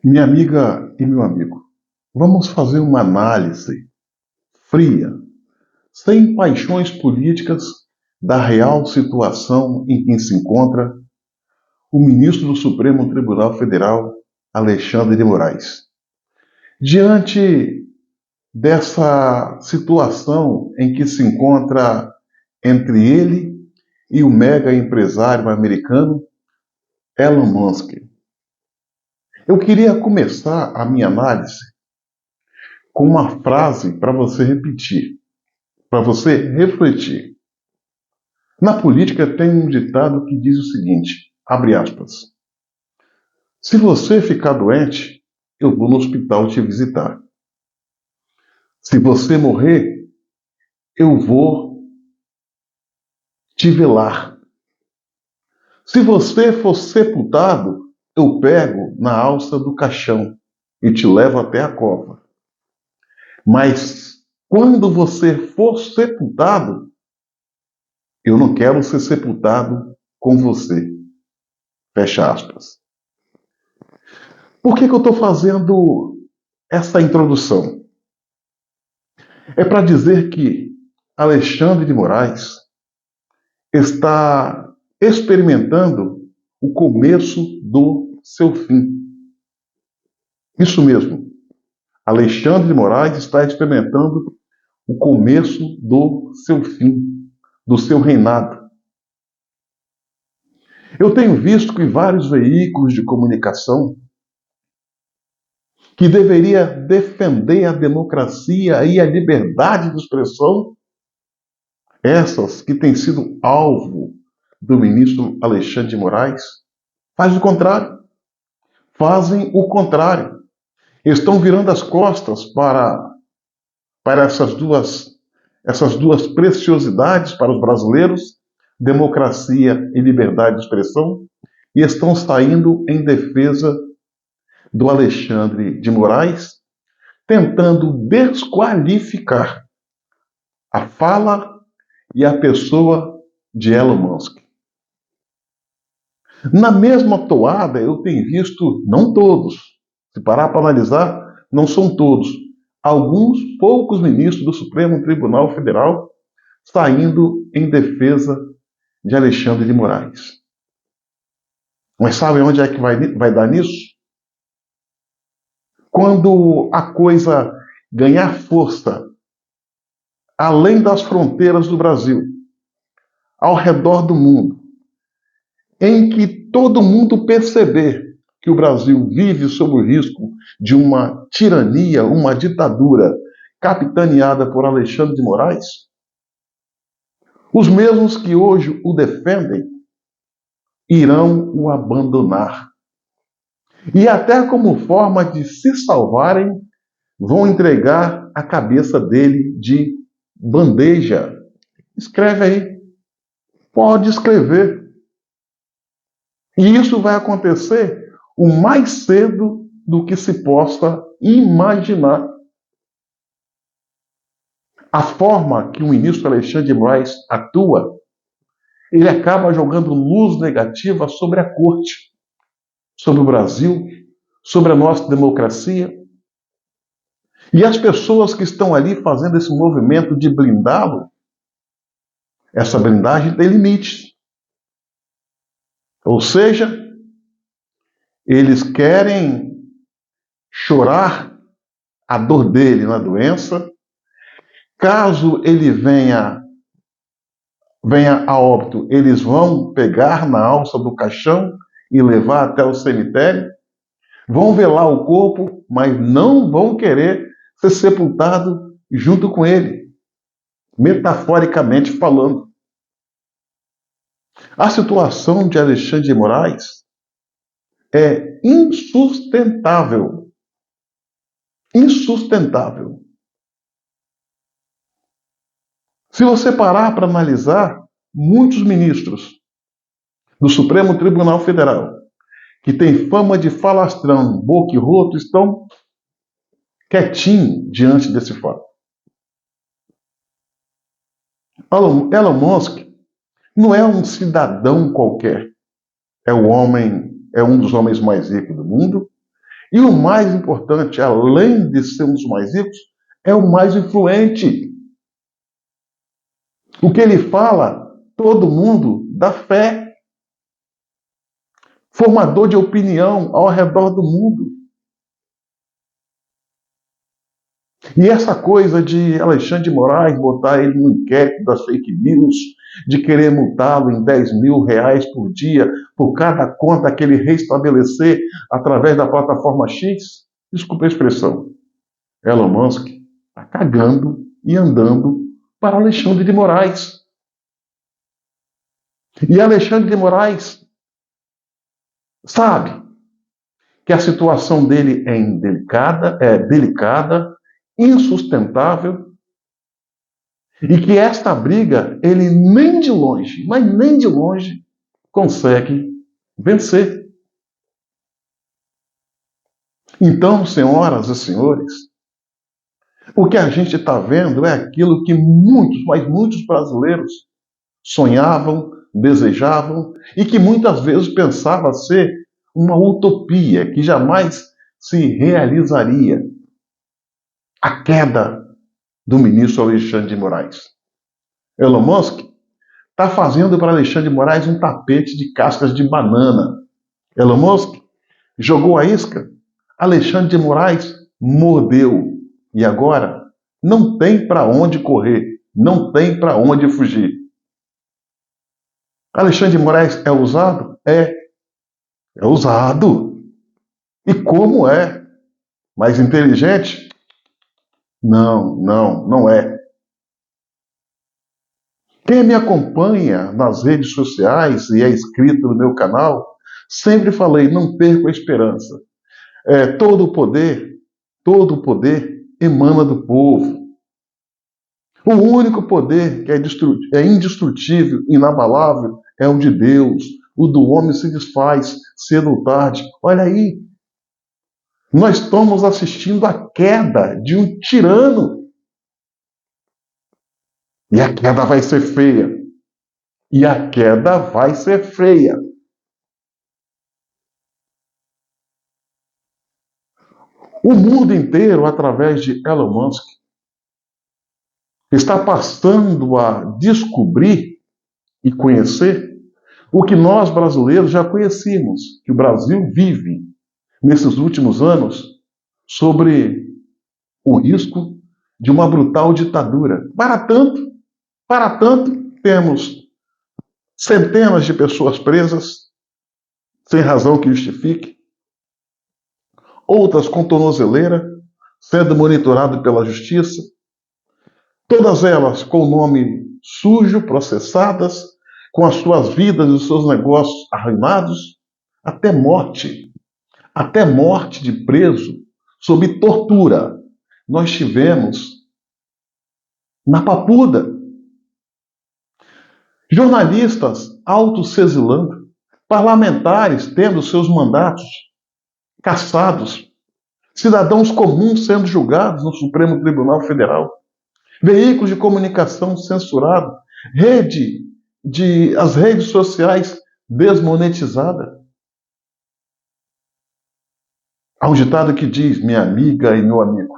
Minha amiga e meu amigo, vamos fazer uma análise fria, sem paixões políticas, da real situação em que se encontra o ministro do Supremo Tribunal Federal, Alexandre de Moraes. Diante dessa situação em que se encontra entre ele e o mega empresário americano Elon Musk, eu queria começar a minha análise com uma frase para você repetir, para você refletir. Na política tem um ditado que diz o seguinte, abre aspas, se você ficar doente, eu vou no hospital te visitar. Se você morrer, eu vou te velar. Se você for sepultado, eu pego na alça do caixão e te levo até a cova. Mas quando você for sepultado, eu não quero ser sepultado com você. Fecha aspas. Por que eu estou fazendo essa introdução? É para dizer que Alexandre de Moraes está experimentando o começo do seu fim. Isso mesmo. Alexandre de Moraes está experimentando o começo do seu fim, do seu reinado. Eu tenho visto que vários veículos de comunicação que deveria defender a democracia e a liberdade de expressão, essas que têm sido alvo do ministro Alexandre de Moraes, fazem o contrário. Fazem o contrário. Estão virando as costas para essas duas preciosidades para os brasileiros, democracia e liberdade de expressão, e estão saindo em defesa do Alexandre de Moraes, tentando desqualificar a fala e a pessoa de Elon Musk. Na mesma toada, eu tenho visto, não todos, se parar para analisar, não são todos, alguns poucos ministros do Supremo Tribunal Federal saindo em defesa de Alexandre de Moraes. Mas sabe onde é que vai dar nisso? Quando a coisa ganhar força além das fronteiras do Brasil, ao redor do mundo, em que todo mundo perceber que o Brasil vive sob o risco de uma tirania, uma ditadura capitaneada por Alexandre de Moraes, os mesmos que hoje o defendem irão o abandonar. E até como forma de se salvarem, vão entregar a cabeça dele de bandeja. Escreve aí. Pode escrever. E isso vai acontecer o mais cedo do que se possa imaginar. A forma que o ministro Alexandre de Moraes atua, ele acaba jogando luz negativa sobre a corte, sobre o Brasil, sobre a nossa democracia. E as pessoas que estão ali fazendo esse movimento de blindá-lo, essa blindagem tem limites. Ou seja, eles querem chorar a dor dele na doença. Caso ele venha a óbito, eles vão pegar na alça do caixão e levar até o cemitério, vão velar o corpo, mas não vão querer ser sepultado junto com ele, metaforicamente falando. A situação de Alexandre de Moraes é insustentável. Insustentável. Se você parar para analisar, muitos ministros do Supremo Tribunal Federal, que têm fama de falastrão, boca e roto, estão quietinhos diante desse fato. Elon Musk não é um cidadão qualquer. É um dos homens mais ricos do mundo. E o mais importante, além de ser um dos mais ricos, é o mais influente. O que ele fala, todo mundo dá fé. Formador de opinião ao redor do mundo. E essa coisa de Alexandre de Moraes botar ele no inquérito das fake news, de querer multá-lo em 10 mil reais por dia por cada conta que ele restabelecer através da plataforma X, desculpa a expressão, Elon Musk está cagando e andando para Alexandre de Moraes. E Alexandre de Moraes sabe que a situação dele é delicada, insustentável, e que esta briga ele nem de longe, mas nem de longe, consegue vencer. Então, senhoras e senhores, o que a gente está vendo é aquilo que muitos, mas muitos brasileiros sonhavam, desejavam e que muitas vezes pensava ser uma utopia que jamais se realizaria. A queda do ministro Alexandre de Moraes. Elon Musk está fazendo para Alexandre de Moraes um tapete de cascas de banana. Elon Musk jogou a isca, Alexandre de Moraes mordeu. E agora não tem para onde correr, não tem para onde fugir. Alexandre de Moraes é usado? É usado. E como é? Mais inteligente? Não é. Quem me acompanha nas redes sociais e é inscrito no meu canal, sempre falei, não perca a esperança. Todo o poder emana do povo. O único poder que é indestrutível, inabalável, é o de Deus. O do homem se desfaz cedo ou tarde. Olha aí, nós estamos assistindo à queda de um tirano. E a queda vai ser feia. E a queda vai ser feia. O mundo inteiro, através de Elon Musk, está passando a descobrir e conhecer o que nós brasileiros já conhecíamos, que o Brasil vive nesses últimos anos sobre o risco de uma brutal ditadura. Para tanto, temos centenas de pessoas presas, sem razão que justifique, outras com tornozeleira, sendo monitorado pela justiça, todas elas com nome sujo, processadas, com as suas vidas e os seus negócios arruinados, até morte de preso, sob tortura. Nós tivemos na Papuda. Jornalistas autosexilando, parlamentares tendo seus mandatos cassados, cidadãos comuns sendo julgados no Supremo Tribunal Federal, veículos de comunicação censurados, as redes sociais desmonetizadas. Há um ditado que diz, minha amiga e meu amigo,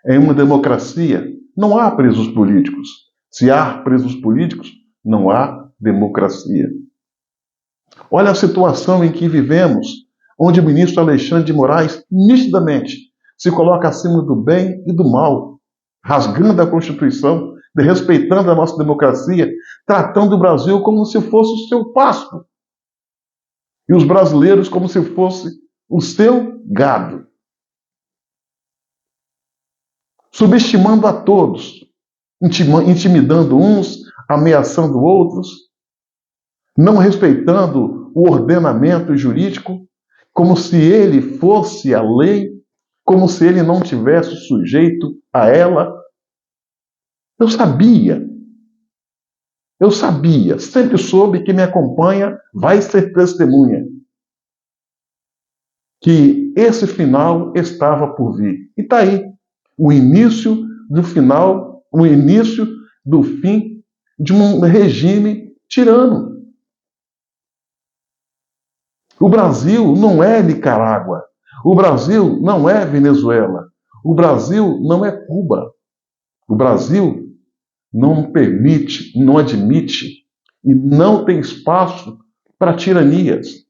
em uma democracia não há presos políticos. Se há presos políticos, não há democracia. Olha a situação em que vivemos, onde o ministro Alexandre de Moraes nitidamente se coloca acima do bem e do mal, rasgando a Constituição, desrespeitando a nossa democracia, tratando o Brasil como se fosse o seu pasto e os brasileiros como se fosse o seu gado. Subestimando a todos, intimidando uns, ameaçando outros, não respeitando o ordenamento jurídico, como se ele fosse a lei, como se ele não tivesse sujeito a ela. Eu sabia, sempre soube que me acompanha, vai ser testemunha, que esse final estava por vir. E está aí, o início do final, o início do fim de um regime tirano. O Brasil não é Nicarágua. O Brasil não é Venezuela. O Brasil não é Cuba. O Brasil não permite, não admite e não tem espaço para tiranias.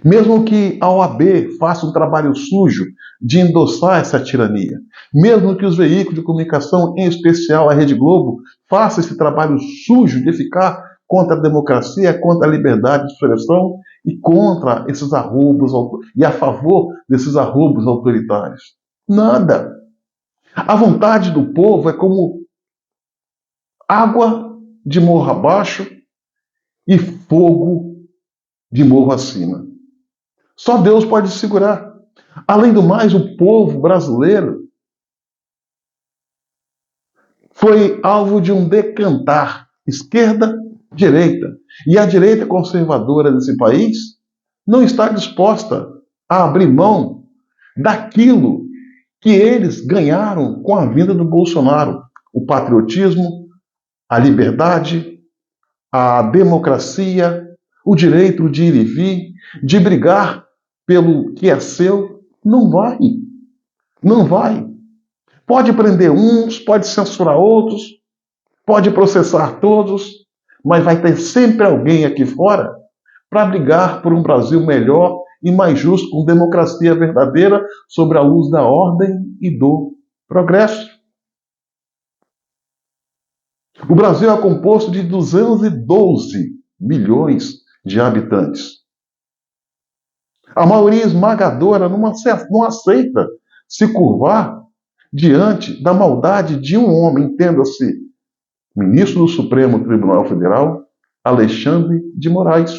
Mesmo que a OAB faça um trabalho sujo de endossar essa tirania, mesmo que os veículos de comunicação, em especial a Rede Globo, faça esse trabalho sujo de ficar contra a democracia, contra a liberdade de expressão e contra esses arroubos e a favor desses arroubos autoritários. Nada. A vontade do povo é como água de morro abaixo e fogo de morro acima. Só Deus pode segurar. Além do mais, o povo brasileiro foi alvo de um decantar esquerda-direita. E a direita conservadora desse país não está disposta a abrir mão daquilo que eles ganharam com a vinda do Bolsonaro. O patriotismo, a liberdade, a democracia, o direito de ir e vir, de brigar pelo que é seu, não vai. Não vai. Pode prender uns, pode censurar outros, pode processar todos, mas vai ter sempre alguém aqui fora para brigar por um Brasil melhor e mais justo, com democracia verdadeira, sobre a luz da ordem e do progresso. O Brasil é composto de 212 milhões de habitantes. A maioria esmagadora não aceita se curvar diante da maldade de um homem, entenda-se, ministro do Supremo Tribunal Federal, Alexandre de Moraes,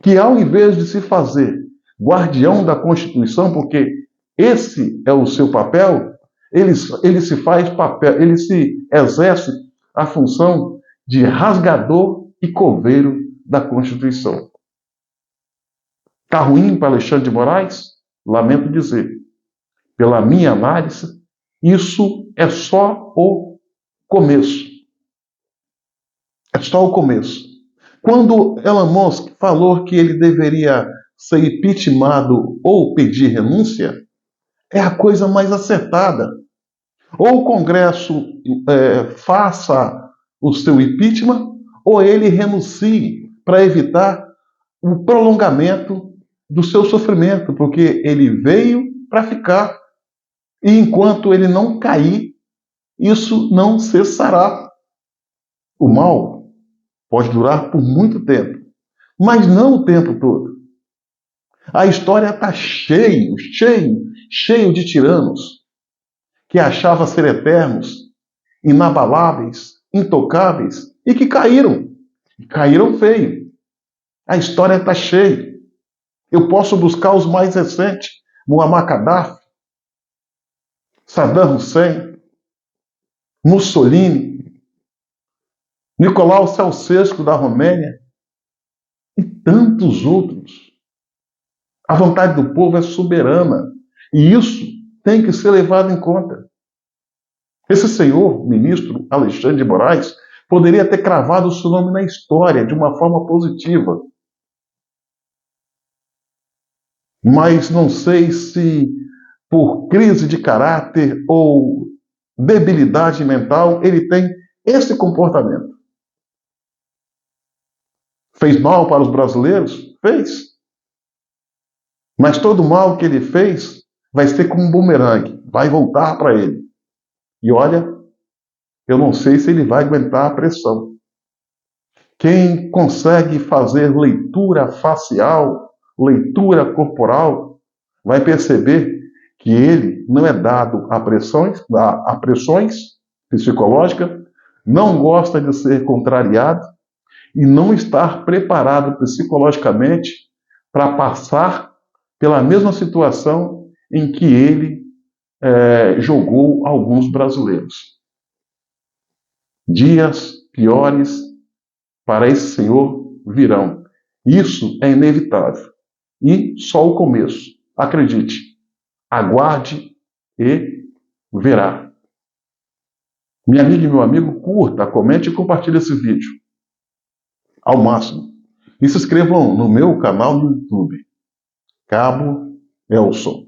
que ao invés de se fazer guardião da Constituição, porque esse é o seu papel, ele se faz papel, ele se exerce a função de rasgador e coveiro da Constituição. Está ruim para Alexandre de Moraes? Lamento dizer. Pela minha análise, isso é só o começo. É só o começo. Quando Elon Musk falou que ele deveria ser impeachmentado ou pedir renúncia, é a coisa mais acertada. Ou o Congresso faça o seu impeachment, ou ele renuncie para evitar o prolongamento do seu sofrimento, porque ele veio para ficar. E enquanto ele não cair, isso não cessará. O mal pode durar por muito tempo, mas não o tempo todo. A história está cheio de tiranos que achavam ser eternos, inabaláveis, intocáveis e que caíram. E caíram feio. A história está cheia. Eu posso buscar os mais recentes: Muammar Gaddafi, Saddam Hussein, Mussolini, Nicolau Ceausescu da Romênia e tantos outros. A vontade do povo é soberana e isso tem que ser levado em conta. Esse senhor, ministro Alexandre de Moraes, poderia ter cravado o seu nome na história de uma forma positiva. Mas não sei se por crise de caráter ou debilidade mental ele tem esse comportamento. Fez mal para os brasileiros? Fez. Mas todo o mal que ele fez vai ser como um bumerangue, vai voltar para ele. E olha, eu não sei se ele vai aguentar a pressão. Quem consegue fazer leitura facial, leitura corporal, vai perceber que ele não é dado a pressões psicológicas, não gosta de ser contrariado e não está preparado psicologicamente para passar pela mesma situação em que ele jogou alguns brasileiros. Dias piores para esse senhor virão. Isso é inevitável. E só o começo. Acredite. Aguarde e verá. Minha amiga e meu amigo, curta, comente e compartilhe esse vídeo ao máximo. E se inscrevam no meu canal no YouTube, Cabo Elson.